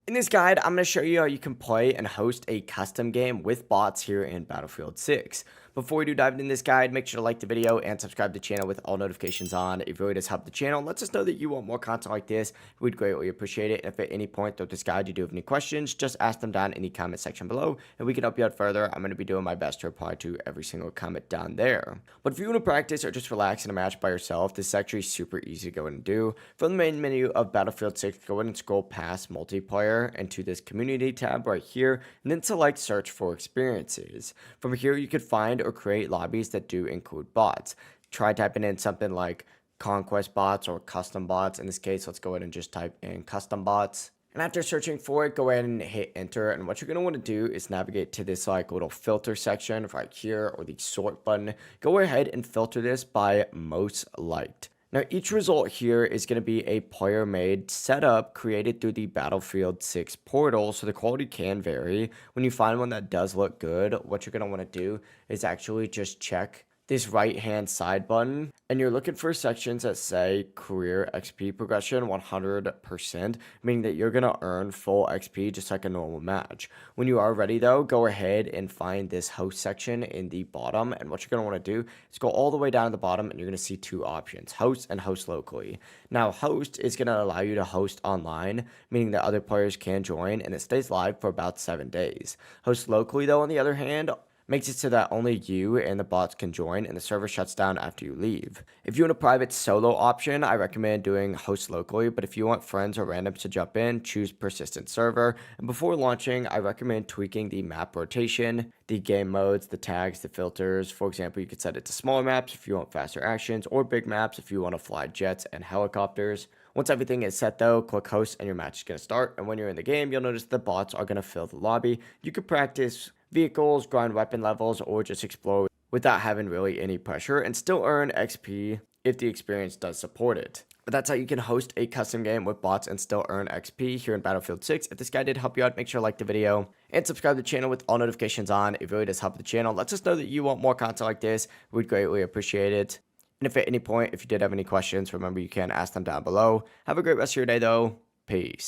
In this guide, I'm going to show you how you can play and host a custom game with bots here in Battlefield 6. Before we do dive into this guide, make sure to like the video and subscribe to the channel with all notifications on. It really does help the channel. Lets us know that you want more content like this. We'd greatly appreciate it. And if at any point throughout this guide you do have any questions, just ask them down in the comment section below and we can help you out further. I'm going to be doing my best to reply to every single comment down there. But if you want to practice or just relax in a match by yourself, this is actually super easy to go ahead and do. From the main menu of Battlefield 6, go ahead and scroll past multiplayer and to this community tab right here, and then select search for experiences. From here, you could find or create lobbies that do include bots. Try typing in something like conquest bots or custom bots. In this case, let's go ahead and just type in custom bots. And after searching for it, go ahead and hit enter. And what you're going to want to do is navigate to this like little filter section right here, or the sort button. Go ahead and filter this by most liked. Now, each result here is going to be a player-made setup created through the Battlefield 6 portal, so the quality can vary. When you find one that does look good, what you're going to want to do is actually just check this right-hand side button, and you're looking for sections that say career XP progression 100%, meaning that you're going to earn full XP just like a normal match. When you are ready though, go ahead and find this host section in the bottom, and what you're going to want to do is go all the way down to the bottom and you're going to see two options, host and host locally. Now, host is going to allow you to host online, meaning that other players can join, and it stays live for about 7 days. Host locally though, on the other hand, makes it so that only you and the bots can join and the server shuts down after you leave. If you want a private solo option, I recommend doing host locally, but if you want friends or randoms to jump in, choose persistent server. And before launching, I recommend tweaking the map rotation, the game modes, the tags, the filters. For example, you could set it to smaller maps if you want faster actions, or big maps if you want to fly jets and helicopters. Once everything is set though, click host and your match is going to start. And when you're in the game, you'll notice the bots are going to fill the lobby. You could practice vehicles, grind weapon levels, or just explore without having really any pressure and still earn XP if the experience does support it. But that's how you can host a custom game with bots and still earn XP here in Battlefield 6. If this guide did help you out, make sure to like the video and subscribe to the channel with all notifications on. It really does help the channel. Lets us know that you want more content like this. We'd greatly appreciate it. And if at any point, if you did have any questions, remember you can ask them down below. Have a great rest of your day though. Peace.